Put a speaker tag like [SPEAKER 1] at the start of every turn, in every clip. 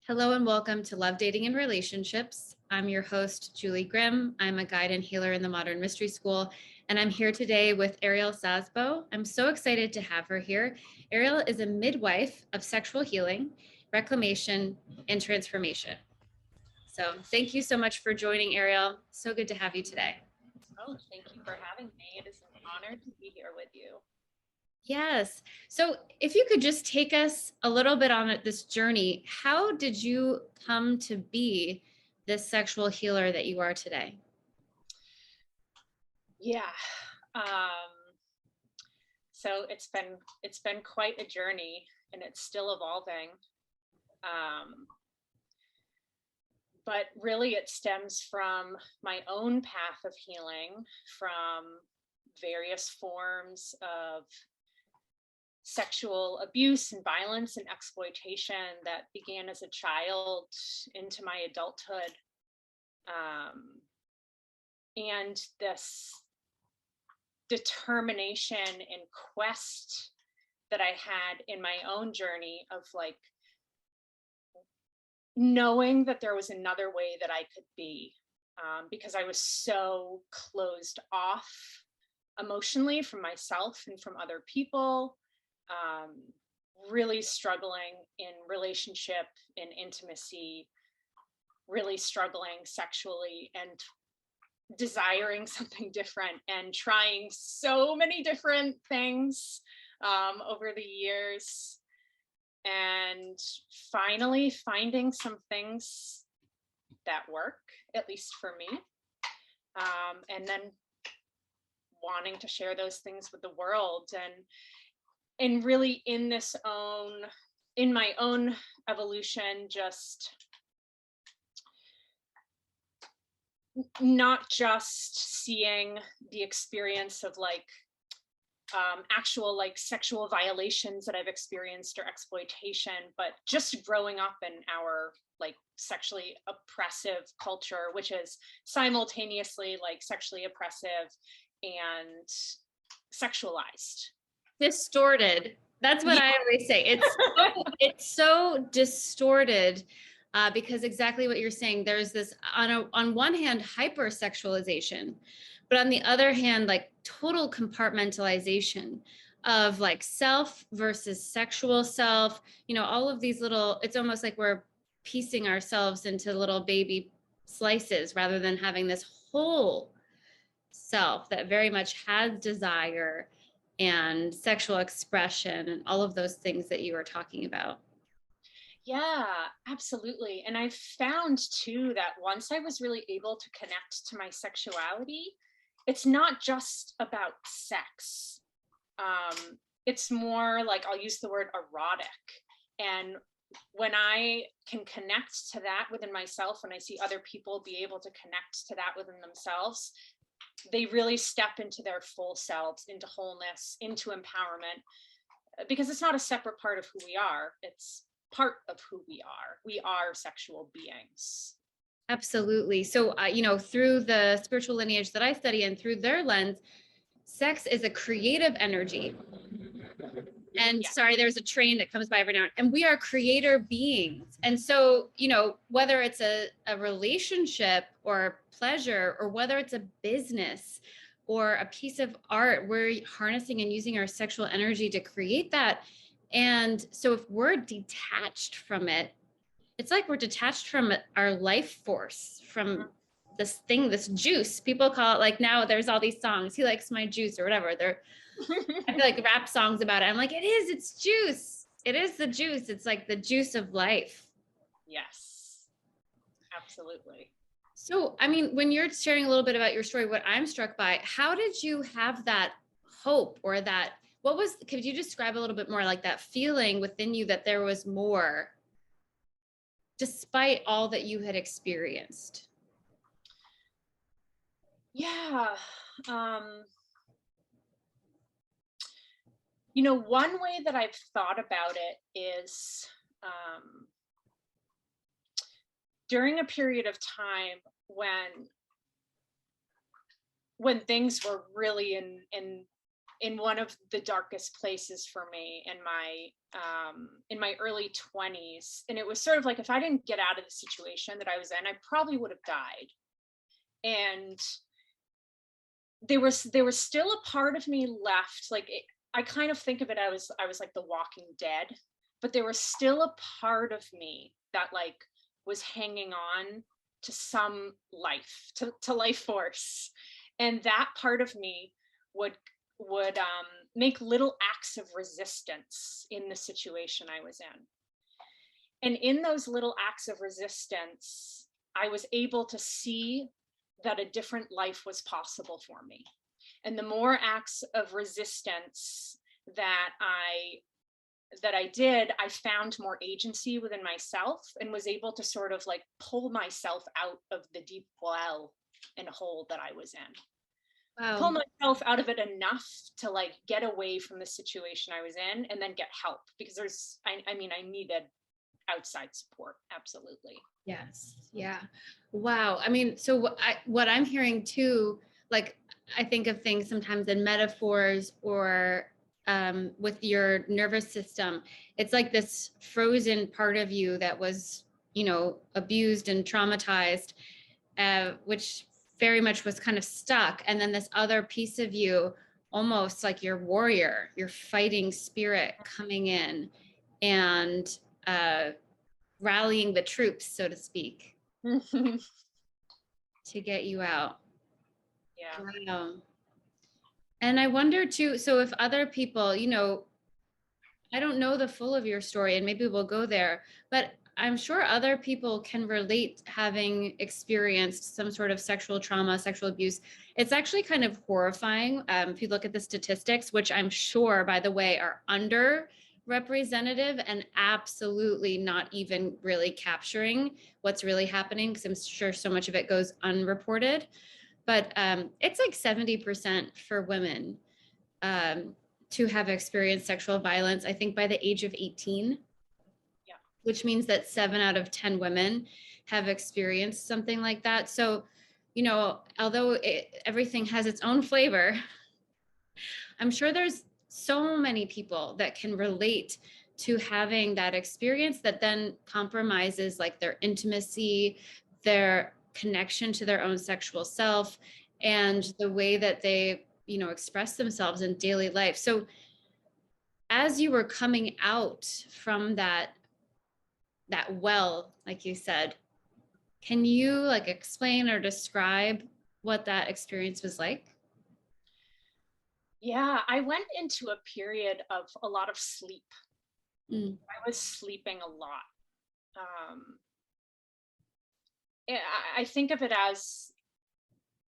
[SPEAKER 1] Hello and welcome to Love, Dating, and Relationships. I'm your host, Julie Grimm. I'm a guide and healer in the Modern Mystery School, and I'm here today with Ariel Szabo. I'm so excited to have her here. Ariel is a midwife of sexual healing, reclamation, and transformation. So thank you so much for joining, Ariel. So good to have you today.
[SPEAKER 2] Oh, thank you for having me. It is an honor to be here with you.
[SPEAKER 1] Yes. So if you could just take us a little bit on this journey, how did you come to be this sexual healer that you are today?
[SPEAKER 2] Yeah. Um, so it's been quite a journey, and it's still evolving. But really, it stems from my own path of healing, from various forms of sexual abuse and violence and exploitation that began as a child into my adulthood. And this determination and quest that I had in my own journey of like knowing that there was another way that I could be, because I was so closed off emotionally from myself and from other people, really struggling in relationship, in intimacy, really struggling sexually, and desiring something different and trying so many different things over the years, and finally finding some things that work, at least for me, and then wanting to share those things with the world, and really in my own evolution, just not just seeing the experience of like actual like sexual violations that I've experienced or exploitation, but just growing up in our like sexually oppressive culture, which is simultaneously like sexually oppressive and sexualized.
[SPEAKER 1] Distorted. That's what I always say. It's so distorted because exactly what you're saying. There's this on one hand hypersexualization, but on the other hand, like total compartmentalization of like self versus sexual self. You know, all of these little. It's almost like we're piecing ourselves into little baby slices rather than having this whole self that very much has desire and sexual expression and all of those things that you were talking about.
[SPEAKER 2] Yeah, absolutely. And I found too that once I was really able to connect to my sexuality, it's not just about sex. It's more like, I'll use the word erotic. And when I can connect to that within myself, when I see other people be able to connect to that within themselves, they really step into their full selves, into wholeness, into empowerment, because it's not a separate part of who we are. It's part of who we are. We are sexual beings.
[SPEAKER 1] Absolutely. So, you know, through the spiritual lineage that I study and through their lens, sex is a creative energy. And
[SPEAKER 2] Yeah.
[SPEAKER 1] sorry, there's a train that comes by every now and then. And we are creator beings. And so, you know, whether it's a relationship or pleasure, or whether it's a business or a piece of art, we're harnessing and using our sexual energy to create that. And so if we're detached from it, it's like we're detached from our life force, from this thing, this juice. People call it, like, now there's all these songs, he likes my juice or whatever. I feel like rap songs about it. I'm like, it's juice. It is the juice. It's like the juice of life.
[SPEAKER 2] Yes, absolutely.
[SPEAKER 1] So, I mean, when you're sharing a little bit about your story, what I'm struck by, how did you have that hope, or that, could you describe a little bit more like that feeling within you that there was more despite all that you had experienced?
[SPEAKER 2] Yeah. You know, one way that I've thought about it is during a period of time when things were really in in one of the darkest places for me in my early 20s. And it was sort of like, if I didn't get out of the situation that I was in, I probably would have died. And there was still a part of me left. Like I kind of think of it, I was like the Walking Dead, but there was still a part of me that like was hanging on to some life, to life force. And that part of me would make little acts of resistance in the situation I was in. And in those little acts of resistance, I was able to see that a different life was possible for me. And the more acts of resistance that I did, I found more agency within myself and was able to sort of like pull myself out of the deep well and hole that I was in.
[SPEAKER 1] Wow.
[SPEAKER 2] Pull myself out of it enough to like get away from the situation I was in and then get help, because I needed outside support. Absolutely.
[SPEAKER 1] Yes. Yeah. Wow. I mean, so what I'm hearing too, like I think of things sometimes in metaphors or with your nervous system. It's like this frozen part of you that was, abused and traumatized, which very much was kind of stuck. And then this other piece of you, almost like your warrior, your fighting spirit coming in and rallying the troops, so to speak, to get you out.
[SPEAKER 2] Yeah.
[SPEAKER 1] Wow. And I wonder too, so if other people, I don't know the full of your story and maybe we'll go there, but I'm sure other people can relate having experienced some sort of sexual trauma, sexual abuse. It's actually kind of horrifying if you look at the statistics, which I'm sure, by the way, are underrepresentative and absolutely not even really capturing what's really happening, because I'm sure so much of it goes unreported. But it's like 70% for women to have experienced sexual violence, I think by the age of 18.
[SPEAKER 2] Yeah.
[SPEAKER 1] Which means that 7 out of 10 women have experienced something like that. So, although everything has its own flavor, I'm sure there's so many people that can relate to having that experience that then compromises like their intimacy, their connection to their own sexual self, and the way that they, express themselves in daily life. So as you were coming out from that well, like you said, can you like explain or describe what that experience was like?
[SPEAKER 2] Yeah, I went into a period of a lot of sleep.
[SPEAKER 1] Mm.
[SPEAKER 2] I was sleeping a lot. I think of it as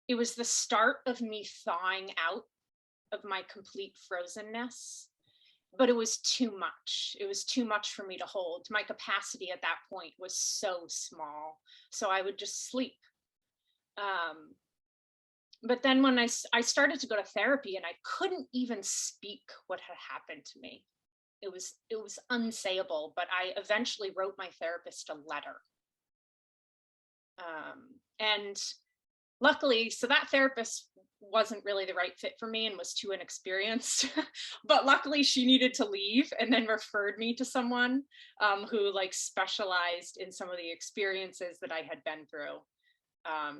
[SPEAKER 2] it was the start of me thawing out of my complete frozenness, but it was too much. It was too much for me to hold. My capacity at that point was so small. So I would just sleep. But then when I started to go to therapy, and I couldn't even speak what had happened to me. It was unsayable, but I eventually wrote my therapist a letter. And luckily, so that therapist wasn't really the right fit for me and was too inexperienced, but luckily she needed to leave and then referred me to someone who like specialized in some of the experiences that I had been through.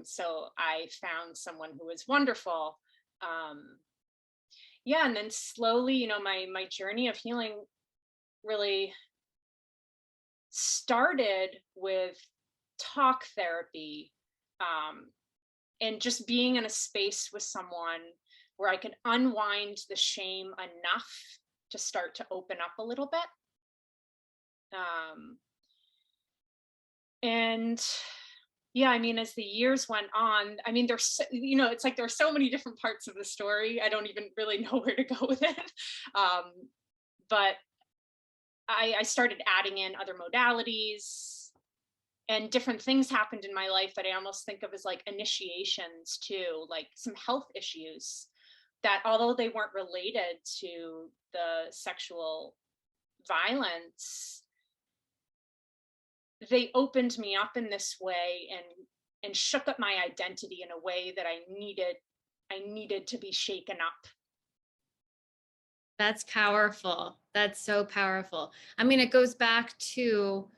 [SPEAKER 2] So I found someone who was wonderful. Yeah, and then slowly, my journey of healing really started with talk therapy, and just being in a space with someone where I could unwind the shame enough to start to open up a little bit. And yeah, I mean, as the years went on, I mean, there's, it's like there's so many different parts of the story. I don't even really know where to go with it. But I started adding in other modalities, and different things happened in my life that I almost think of as like initiations to like some health issues that, although they weren't related to the sexual violence, they opened me up in this way and shook up my identity in a way that I needed to be shaken up.
[SPEAKER 1] That's powerful. That's so powerful. I mean, it goes back to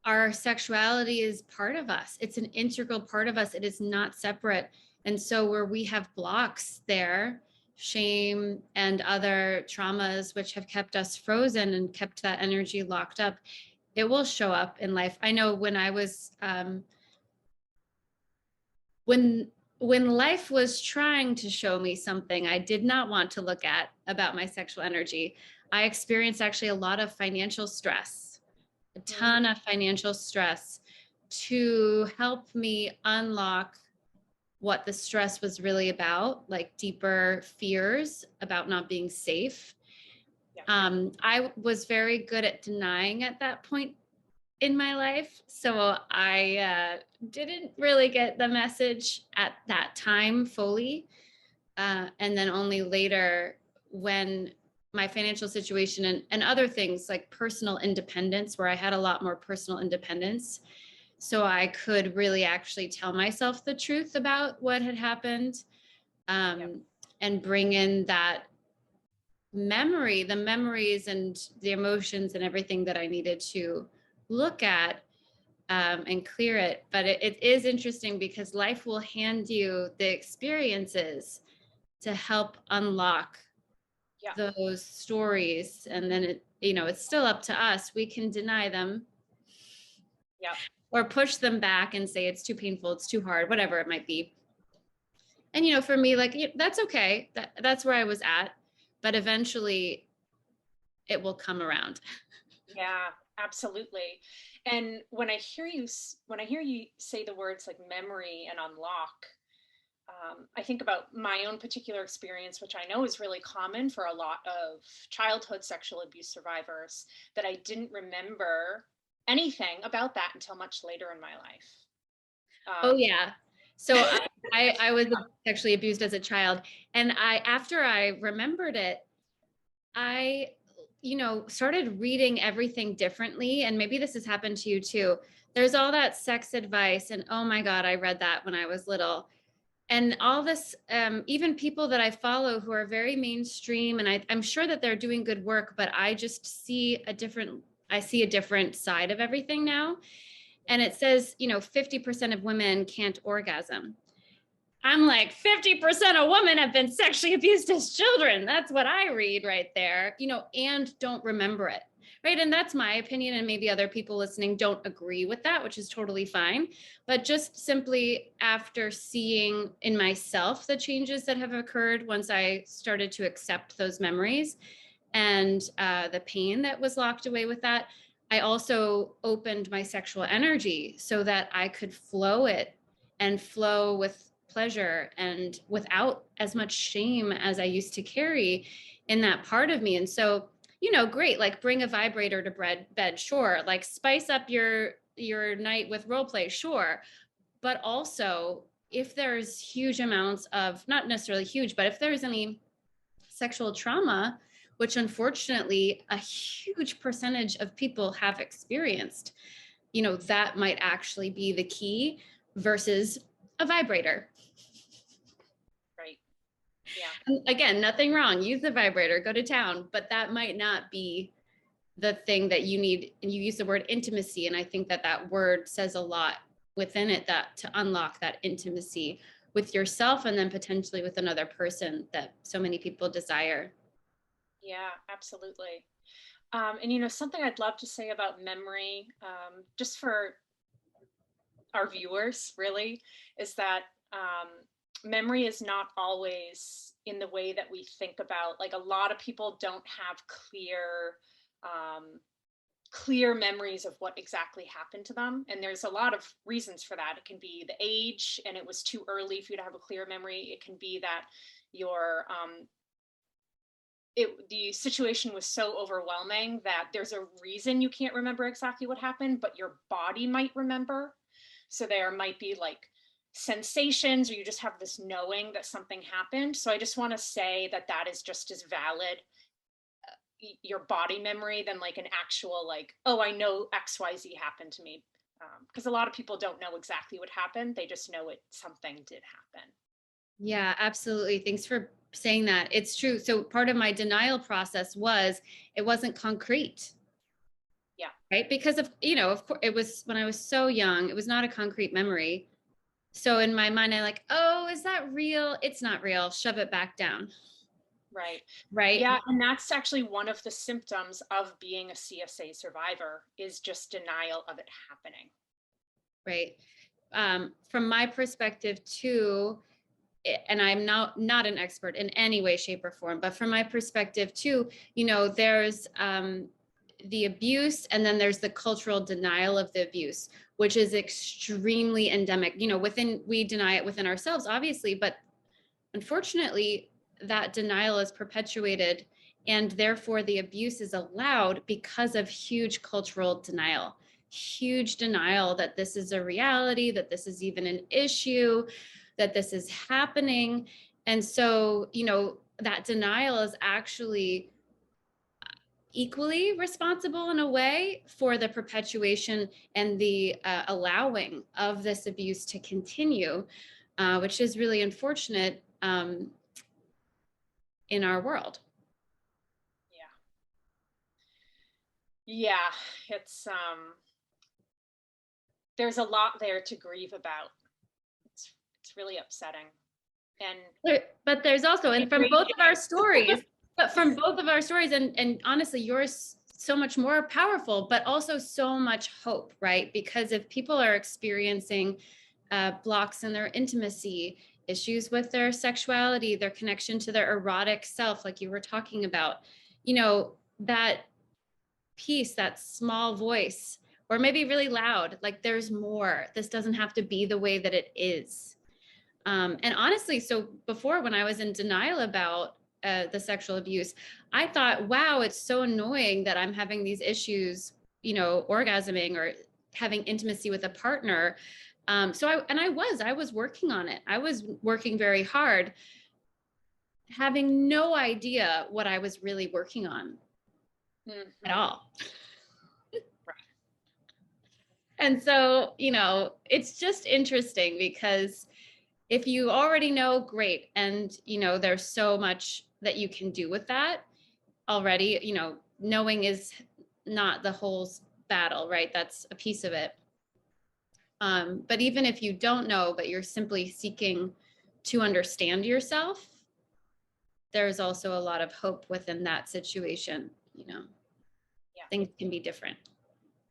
[SPEAKER 1] our sexuality is part of us. It's an integral part of us. It is not separate. And so where we have blocks there, shame and other traumas which have kept us frozen and kept that energy locked up, it will show up in life. I know when I was when life was trying to show me something I did not want to look at about my sexual energy, I experienced actually a lot of financial stress, a ton of financial stress, to help me unlock what the stress was really about, like deeper fears about not being safe.
[SPEAKER 2] Yeah.
[SPEAKER 1] I was very good at denying at that point in my life. So I didn't really get the message at that time fully. And then only later, when my financial situation and other things like personal independence, where I had a lot more personal independence, so I could really actually tell myself the truth about what had happened,
[SPEAKER 2] Yep.
[SPEAKER 1] and bring in that memory, the memories and the emotions and everything that I needed to look at, and clear it. But it is interesting because life will hand you the experiences to help unlock
[SPEAKER 2] Yeah.
[SPEAKER 1] those stories. And then it's still up to us. We can deny them
[SPEAKER 2] Yeah.
[SPEAKER 1] or push them back and say it's too painful, it's too hard, whatever it might be. And for me, like, that's okay. That's where I was at. But eventually it will come around.
[SPEAKER 2] Yeah, absolutely. And when I hear you say the words like memory and unlock, I think about my own particular experience, which I know is really common for a lot of childhood sexual abuse survivors, that I didn't remember anything about that until much later in my life.
[SPEAKER 1] Oh
[SPEAKER 2] Um,
[SPEAKER 1] yeah. So I was sexually abused as a child, and after I remembered it, I started reading everything differently. And maybe this has happened to you too. There's all that sex advice, and oh my God, I read that when I was little. And all this, even people that I follow who are very mainstream, and I'm sure that they're doing good work, but I just I see a different side of everything now. And it says, 50% of women can't orgasm. I'm like, 50% of women have been sexually abused as children. That's what I read right there, and don't remember it. Right. And that's my opinion. And maybe other people listening don't agree with that, which is totally fine. But just simply after seeing in myself the changes that have occurred once I started to accept those memories and the pain that was locked away with that, I also opened my sexual energy so that I could flow it and flow with pleasure and without as much shame as I used to carry in that part of me. And so, great, like bring a vibrator to bed, sure. Like spice up your night with role play, sure. But also, if there's huge amounts of, not necessarily huge, but if there's any sexual trauma, which unfortunately a huge percentage of people have experienced, that might actually be the key versus a vibrator.
[SPEAKER 2] right. Yeah.
[SPEAKER 1] And again, nothing wrong. Use the vibrator, go to town, but that might not be the thing that you need. And you use the word intimacy. And I think that word says a lot within it, that to unlock that intimacy with yourself and then potentially with another person that so many people desire.
[SPEAKER 2] Yeah, absolutely. And something I'd love to say about memory, just for our viewers, really, is that memory is not always in the way that we think about. Like a lot of people don't have um, clear memories of what exactly happened to them, and there's a lot of reasons for that. It can be the age, and it was too early for you to have a clear memory. It can be that your the situation was so overwhelming that there's a reason you can't remember exactly what happened, but your body might remember. So there might be like sensations, or you just have this knowing that something happened. So I just want to say that that is just as valid, your body memory, than like an actual like, oh, I know XYZ happened to me. Because a lot of people don't know exactly what happened. They just know something did happen.
[SPEAKER 1] Yeah, absolutely. Thanks for saying that. It's true. So part of my denial process was it wasn't concrete,
[SPEAKER 2] Yeah.
[SPEAKER 1] right? Because of, of course, it was when I was so young, it was not a concrete memory. So in my mind, I like, oh, is that real? It's not real. Shove it back down.
[SPEAKER 2] Right.
[SPEAKER 1] Right.
[SPEAKER 2] Yeah, and that's actually one of the symptoms of being a CSA survivor is just denial of it happening.
[SPEAKER 1] Right. From my perspective too, and I'm not an expert in any way, shape, or form, but from my perspective too, there's the abuse, and then there's the cultural denial of the abuse, which is extremely endemic. We deny it within ourselves, obviously, but unfortunately, that denial is perpetuated, and therefore the abuse is allowed because of huge cultural denial. Huge denial that this is a reality, that this is even an issue, that this is happening. And so, that denial is actually equally responsible in a way for the perpetuation and the allowing of this abuse to continue, which is really unfortunate in our world.
[SPEAKER 2] Yeah. Yeah, it's there's a lot there to grieve about. It's really upsetting. And
[SPEAKER 1] But there's also, and from both of our stories, and honestly, yours so much more powerful, but also so much hope, right? Because if people are experiencing blocks in their intimacy, issues with their sexuality, their connection to their erotic self, like you were talking about, that piece, that small voice, or maybe really loud, like there's more. This doesn't have to be the way that it is. And honestly, so before, when I was in denial about the sexual abuse, I thought, wow, it's so annoying that I'm having these issues, orgasming or having intimacy with a partner. I was working on it. I was working very hard, having no idea what I was really working on at all. And so, it's just interesting because if you already know, great. And, there's so much that you can do with that already. Knowing is not the whole battle, right? That's a piece of it. But even if you don't know, but you're simply seeking to understand yourself, there's also a lot of hope within that situation.
[SPEAKER 2] Yeah.
[SPEAKER 1] Things can be different.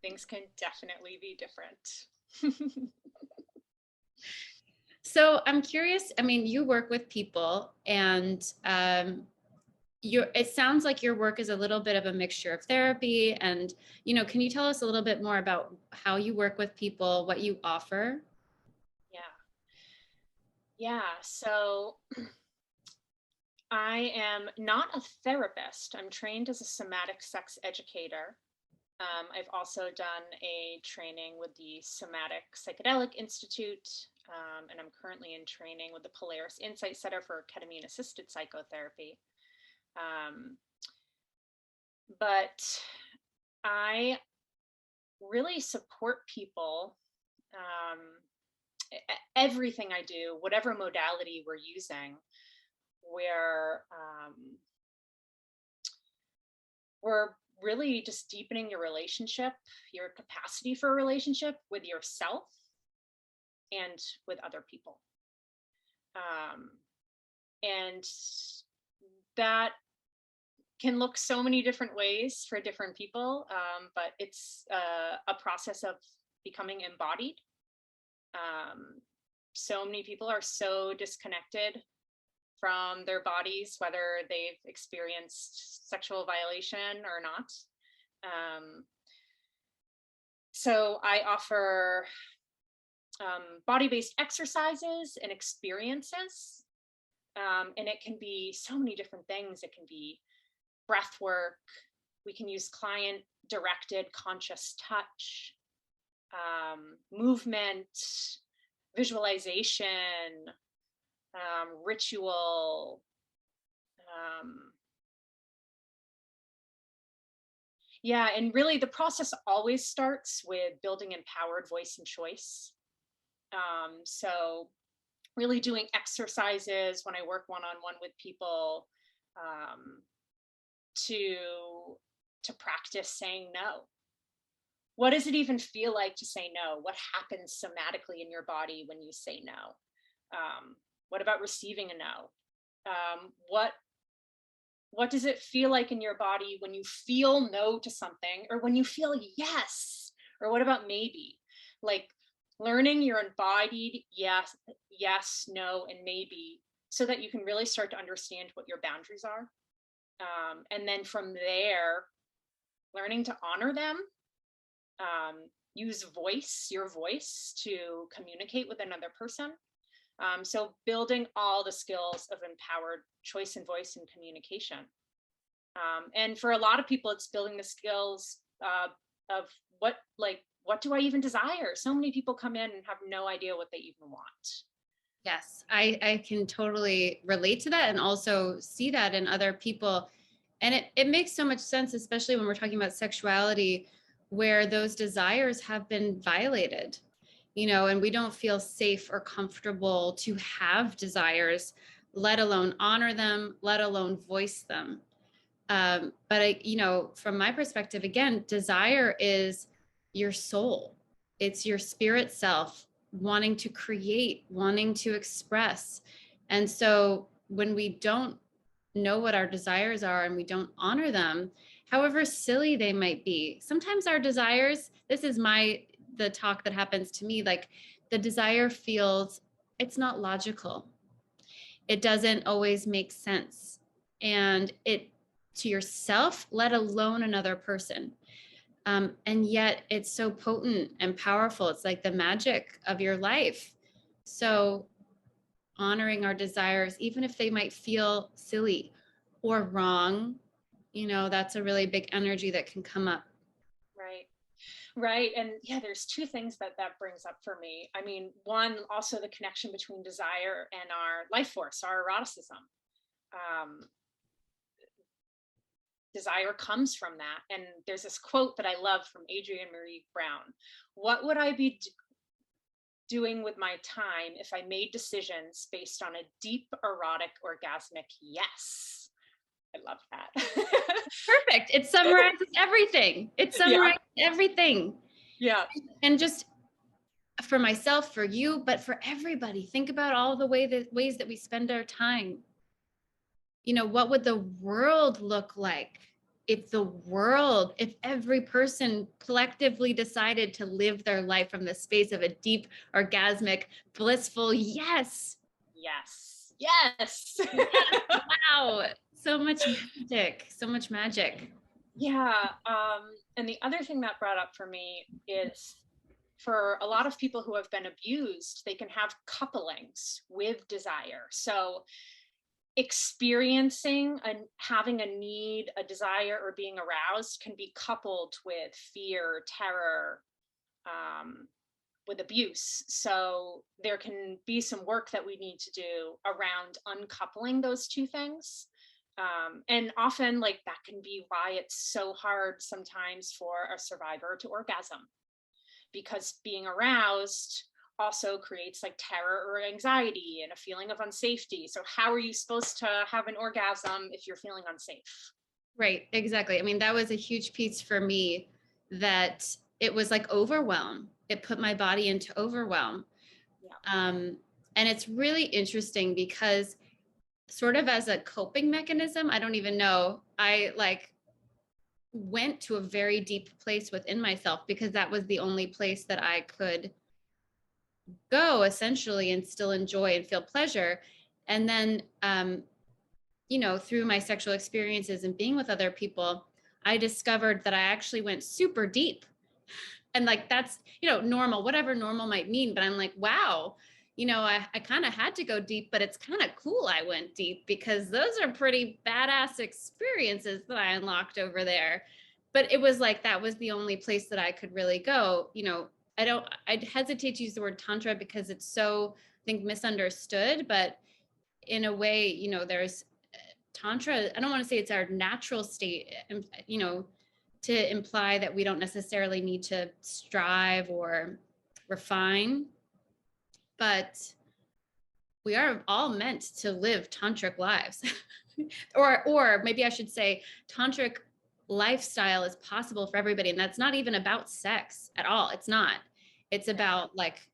[SPEAKER 2] Things can definitely be different.
[SPEAKER 1] So I'm curious, I mean, you work with people, and it sounds like your work is a little bit of a mixture of therapy and, can you tell us a little bit more about how you work with people, what you offer?
[SPEAKER 2] Yeah. So I am not a therapist. I'm trained as a somatic sex educator. I've also done a training with the Somatic Psychedelic Institute, and I'm currently in training with the Polaris Insight Center for ketamine assisted psychotherapy. But I really support people. Everything I do, whatever modality we're using, where we're really just deepening your relationship, your capacity for a relationship with yourself and with other people. And that can look so many different ways for different people, but it's a process of becoming embodied. So many people are so disconnected from their bodies, whether they've experienced sexual violation or not. So I offer body-based exercises and experiences. And it can be so many different things. It can be breath work. We can use client-directed conscious touch, movement, visualization, ritual. Yeah, and really the process always starts with building empowered voice and choice. So really doing exercises when I work one-on-one with people, um, to practice saying no. What does it even feel like to say no? What happens somatically in your body when you say no? What about receiving a no? What does it feel like in your body when you feel no to something, or when you feel yes? Or what about maybe? Like learning your embodied yes, yes, no, and maybe, so that you can really start to understand what your boundaries are. And then from there, learning to honor them, use your voice to communicate with another person. So building all the skills of empowered choice and voice and communication. And for a lot of people, it's building the skills of what do I even desire? So many people come in and have no idea what they even want.
[SPEAKER 1] Yes, I can totally relate to that and also see that in other people. And it makes so much sense, especially when we're talking about sexuality, where those desires have been violated, and we don't feel safe or comfortable to have desires, let alone honor them, let alone voice them. But from my perspective, again, desire is your soul. It's your spirit self wanting to create, wanting to express. And so when we don't know what our desires are and we don't honor them, however silly they might be, sometimes our desires, this is the talk that happens to me, like the desire feels, it's not logical. It doesn't always make sense. And it to yourself, let alone another person. And yet it's so potent and powerful. It's like the magic of your life. So honoring our desires, even if they might feel silly or wrong, that's a really big energy that can come up.
[SPEAKER 2] Right. And yeah, there's two things that brings up for me. I mean, one, also the connection between desire and our life force, our eroticism. Desire comes from that. And there's this quote that I love from Adrienne Marie Brown. What would I be doing with my time if I made decisions based on a deep, erotic, orgasmic yes? I love that.
[SPEAKER 1] Perfect. It summarizes everything. Everything.
[SPEAKER 2] Yeah.
[SPEAKER 1] And just for myself, for you, but for everybody, think about all the ways that we spend our time. What would the world look like if every person collectively decided to live their life from the space of a deep, orgasmic, blissful yes.
[SPEAKER 2] Yes. Yes.
[SPEAKER 1] Wow. So much magic.
[SPEAKER 2] Yeah. And the other thing that brought up for me is, for a lot of people who have been abused, they can have couplings with desire. So experiencing and having a need, a desire, or being aroused can be coupled with fear, terror, with abuse. So there can be some work that we need to do around uncoupling those two things. And often, like, that can be why it's so hard sometimes for a survivor to orgasm, because being aroused also creates like terror or anxiety and a feeling of unsafety. So how are you supposed to have an orgasm if you're feeling unsafe?
[SPEAKER 1] Right, exactly. I mean, that was a huge piece for me, that it was like overwhelm. It put my body into overwhelm. Yeah. And it's really interesting because sort of as a coping mechanism, I don't even know, I went to a very deep place within myself because that was the only place that I could go essentially and still enjoy and feel pleasure. And then, through my sexual experiences and being with other people, I discovered that I actually went super deep. And that's, normal, whatever normal might mean. But I'm like, wow, I kind of had to go deep, but it's kind of cool I went deep, because those are pretty badass experiences that I unlocked over there. But it was like, that was the only place that I could really go. I'd hesitate to use the word tantra because it's so, I think, misunderstood, but in a way, there's tantra. I don't want to say it's our natural state, to imply that we don't necessarily need to strive or refine, but we are all meant to live tantric lives. Or maybe I should say tantric lifestyle is possible for everybody. And that's not even about sex at all. It's not. It's about like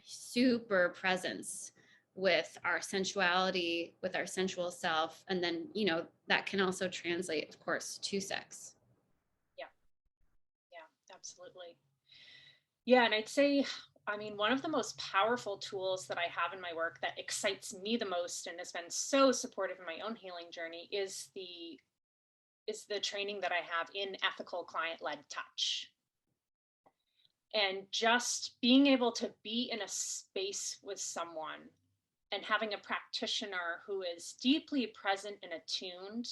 [SPEAKER 1] super presence with our sensuality, with our sensual self. And then, you know, that can also translate, of course, to sex.
[SPEAKER 2] Yeah. Yeah, absolutely. Yeah. And I'd say, I mean, one of the most powerful tools that I have in my work that excites me the most and has been so supportive in my own healing journey is the training that I have in ethical client-led touch. And just being able to be in a space with someone and having a practitioner who is deeply present and attuned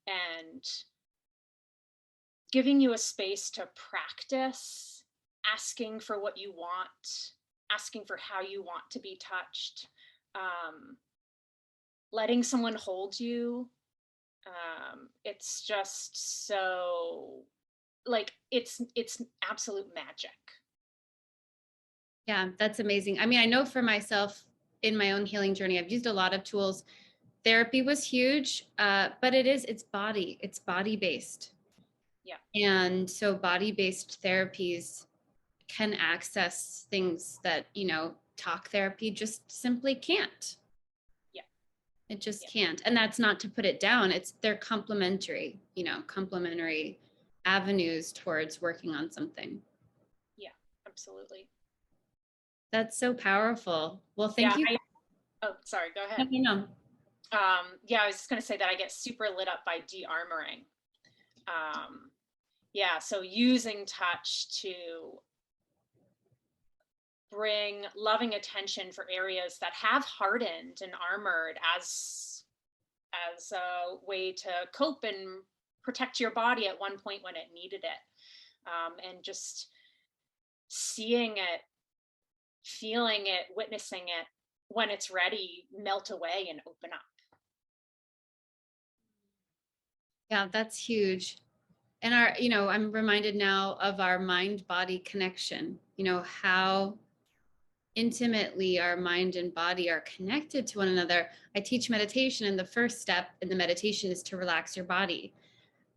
[SPEAKER 2] and giving you a space to practice, asking for what you want, asking for how you want to be touched, letting someone hold you. It's just so like it's absolute magic.
[SPEAKER 1] Yeah, that's amazing. I mean, I know for myself in my own healing journey, I've used a lot of tools. Therapy was huge, but it's body based.
[SPEAKER 2] Yeah.
[SPEAKER 1] And so body based therapies can access things that, you know, talk therapy just simply can't.
[SPEAKER 2] Yeah.
[SPEAKER 1] It just
[SPEAKER 2] Yeah.
[SPEAKER 1] can't. And that's not to put it down. They're complementary, you know, complementary avenues towards working on something.
[SPEAKER 2] Yeah, absolutely.
[SPEAKER 1] That's so powerful. Well,
[SPEAKER 2] Yeah.
[SPEAKER 1] thank you.
[SPEAKER 2] Oh, sorry, go
[SPEAKER 1] No,
[SPEAKER 2] ahead.
[SPEAKER 1] no, no.
[SPEAKER 2] Yeah, I was just going to say that I get super lit up by de-armoring. Yeah, so using touch to bring loving attention for areas that have hardened and armored as a way to cope and protect your body at one point when it needed it. And just seeing it, feeling it, witnessing it when it's ready, melt away and open up.
[SPEAKER 1] Yeah, that's huge. And you know, I'm reminded now of our mind body connection, you know, how intimately our mind and body are connected to one another. I teach meditation, and the first step in the meditation is to relax your body.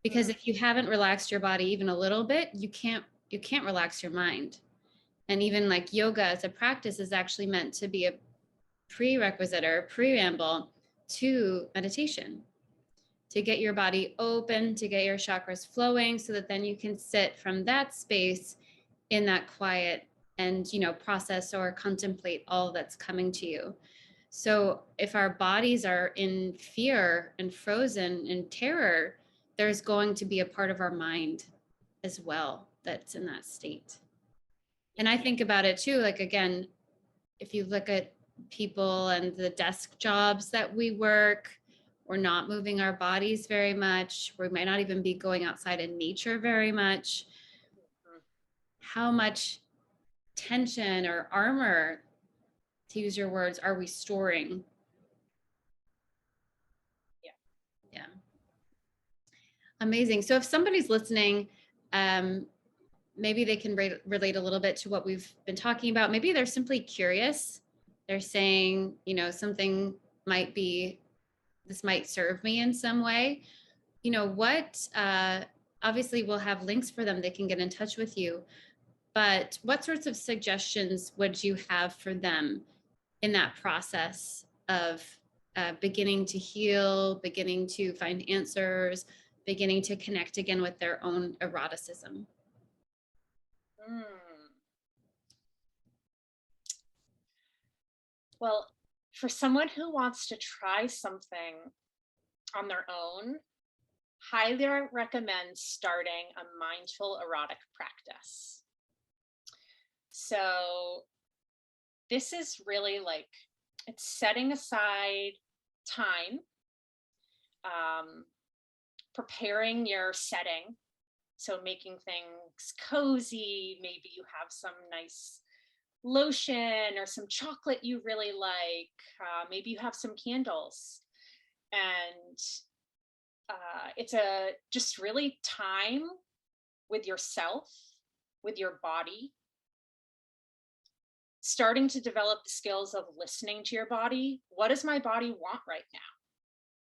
[SPEAKER 1] Because if you haven't relaxed your body even a little bit, you can't relax your mind. And even like yoga as a practice is actually meant to be a prerequisite or a preamble to meditation, to get your body open, to get your chakras flowing, so that then you can sit from that space in that quiet and, you know, process or contemplate all that's coming to you. So if our bodies are in fear and frozen in terror, there's going to be a part of our mind as well that's in that state. And I think about it too, like, again, if you look at people and the desk jobs that we work, we're not moving our bodies very much. We might not even be going outside in nature very much. How much tension or armor, to use your words, are we storing?
[SPEAKER 2] Yeah.
[SPEAKER 1] Yeah. Amazing. So if somebody's listening, maybe they can relate a little bit to what we've been talking about. Maybe they're simply curious. They're saying, you know, something might be, this might serve me in some way. You know, obviously we'll have links for them. They can get in touch with you. But what sorts of suggestions would you have for them in that process of beginning to heal, beginning to find answers, beginning to connect again with their own eroticism?
[SPEAKER 2] Well, for someone who wants to try something on their own, highly recommend starting a mindful erotic practice. So this is really like, it's setting aside time, preparing your setting. So making things cozy, maybe you have some nice lotion or some chocolate you really like. Maybe you have some candles. And it's just really time with yourself, with your body, starting to develop the skills of listening to your body. What does my body want right now?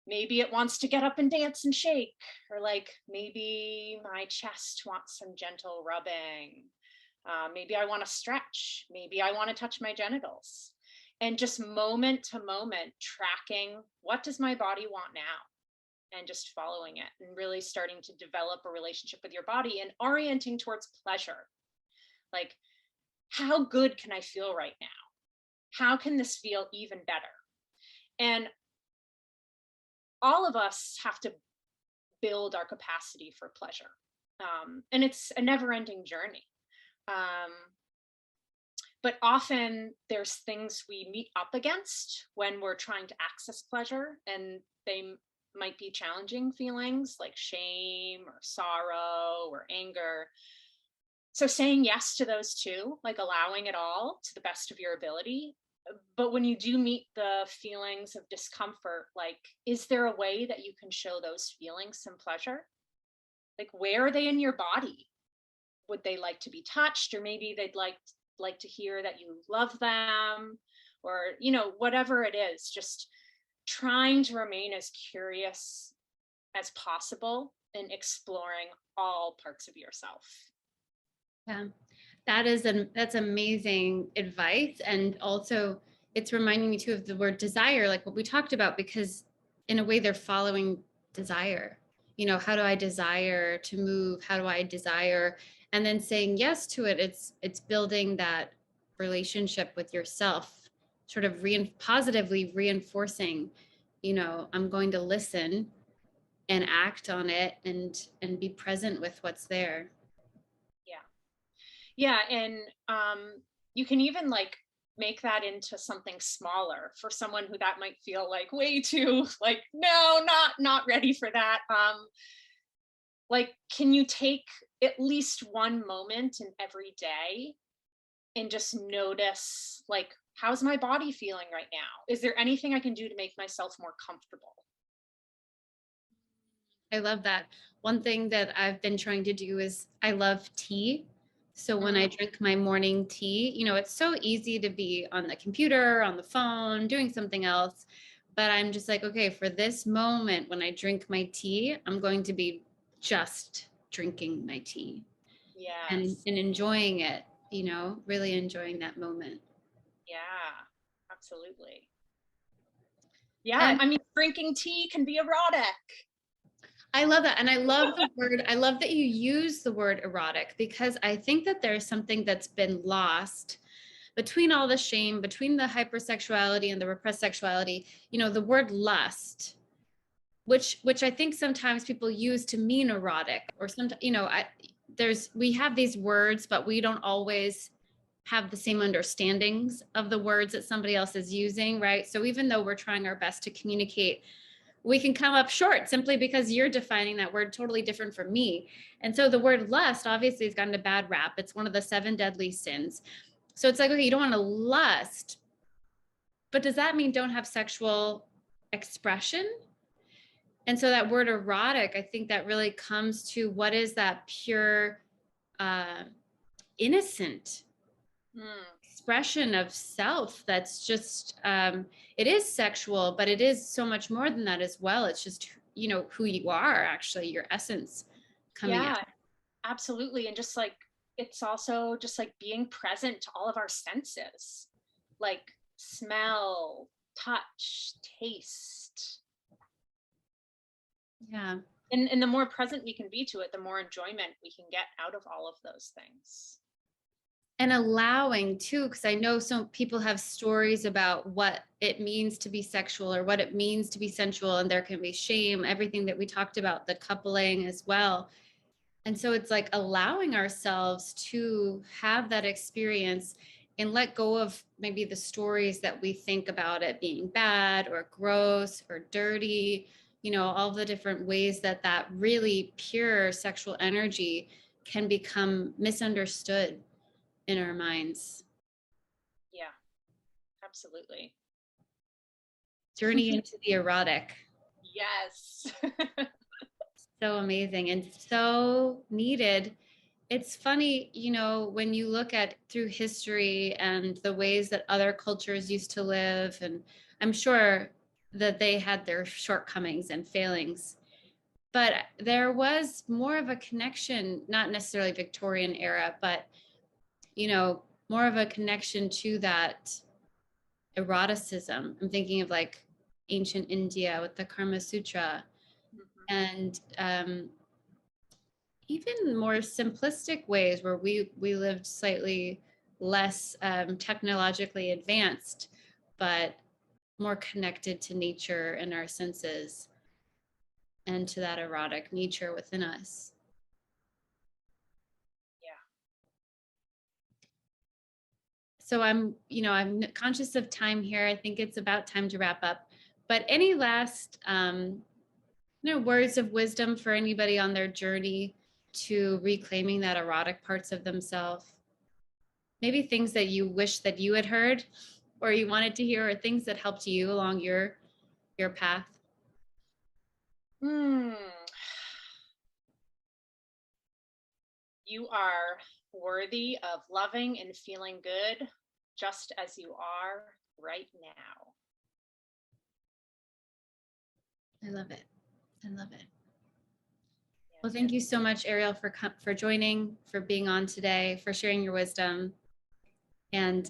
[SPEAKER 2] Maybe it wants to get up and dance and shake, or like maybe my chest wants some gentle rubbing. Maybe I want to stretch. Maybe I want to touch my genitals. And just moment to moment tracking, what does my body want now? And just following it and really starting to develop a relationship with your body and orienting towards pleasure. Like, how good can I feel right now? How can this feel even better? And all of us have to build our capacity for pleasure. And it's a never-ending journey. But often there's things we meet up against when we're trying to access pleasure, and they might be challenging feelings like shame or sorrow or anger. So saying yes to those too, like allowing it all to the best of your ability. But when you do meet the feelings of discomfort, like, is there a way that you can show those feelings some pleasure? Like, where are they in your body? Would they like to be touched? Or maybe they'd like to hear that you love them, or, you know, whatever it is, just trying to remain as curious as possible and exploring all parts of yourself.
[SPEAKER 1] Yeah, that's amazing advice. And also it's reminding me too of the word desire, like what we talked about, because in a way they're following desire. You know, how do I desire to move? How do I desire? And then saying yes to it, it's building that relationship with yourself, sort of positively reinforcing, you know, I'm going to listen and act on it and be present with what's there.
[SPEAKER 2] Yeah, and you can even like make that into something smaller for someone who that might feel like way too like, no, not ready for that. Like, can you take at least one moment in every day and just notice, like, how's my body feeling right now? Is there anything I can do to make myself more comfortable?
[SPEAKER 1] I love that. One thing that I've been trying to do is I love tea. So when I drink my morning tea, you know, it's so easy to be on the computer, on the phone, doing something else. But I'm just like, okay, for this moment, when I drink my tea, I'm going to be just drinking my tea.
[SPEAKER 2] Yes.
[SPEAKER 1] And enjoying it, you know, really enjoying that moment.
[SPEAKER 2] Yeah, absolutely. Yeah,
[SPEAKER 1] And
[SPEAKER 2] I mean, drinking tea can be erotic.
[SPEAKER 1] I love that. And I love the word, I love that you use the word erotic, because I think that there's something that's been lost between all the shame, between the hypersexuality and the repressed sexuality, you know, the word lust, which I think sometimes people use to mean erotic, or sometimes, you know, we have these words, but we don't always have the same understandings of the words that somebody else is using, right? So even though we're trying our best to communicate, we can come up short simply because you're defining that word totally different from me. And so the word lust obviously has gotten a bad rap. It's one of the 7 deadly sins. So it's like, okay, you don't want to lust, but does that mean don't have sexual expression? And so that word erotic, I think that really comes to what is that pure, innocent expression of self that's just, it is sexual, but it is so much more than that as well. It's just, you know, who you are, actually, your essence coming out.
[SPEAKER 2] Absolutely. And just like, it's also just like being present to all of our senses, like smell, touch, taste.
[SPEAKER 1] Yeah.
[SPEAKER 2] And the more present we can be to it, the more enjoyment we can get out of all of those things.
[SPEAKER 1] And allowing too, because I know some people have stories about what it means to be sexual or what it means to be sensual, and there can be shame, everything that we talked about, the coupling as well. And so it's like allowing ourselves to have that experience and let go of maybe the stories that we think about it being bad or gross or dirty, you know, all the different ways that that really pure sexual energy can become misunderstood in our minds.
[SPEAKER 2] Yeah, absolutely.
[SPEAKER 1] Journey into the erotic.
[SPEAKER 2] Yes.
[SPEAKER 1] So amazing and so needed. it's funny, you know, when you look at through history and the ways that other cultures used to live, and I'm sure that they had their shortcomings and failings, but there was more of a connection, not necessarily Victorian era, but, you know, more of a connection to that eroticism. I'm thinking of like ancient India with the Karma Sutra,
[SPEAKER 2] Mhm.
[SPEAKER 1] and even more simplistic ways where we lived slightly less technologically advanced, but more connected to nature and our senses and to that erotic nature within us.
[SPEAKER 2] Yeah.
[SPEAKER 1] So I'm, you know, I'm conscious of time here. I think it's about time to wrap up. But any last, you know, words of wisdom for anybody on their journey to reclaiming that erotic parts of themselves? Maybe things that you wish that you had heard or you wanted to hear, or things that helped you along your path.
[SPEAKER 2] Hmm. You are worthy of loving and feeling good just as you are right now.
[SPEAKER 1] I love it. I love it. Well,
[SPEAKER 2] Yeah.
[SPEAKER 1] thank you so much, Ariel, for joining, for being on today, for sharing your wisdom. And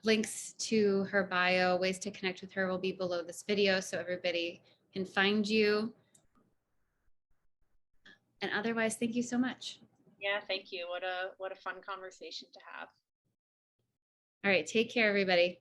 [SPEAKER 1] links to her bio, ways to connect with her will be below this video so everybody can find you. And otherwise, thank you so much.
[SPEAKER 2] Yeah, thank you. What a fun conversation to have.
[SPEAKER 1] All right, take care, everybody.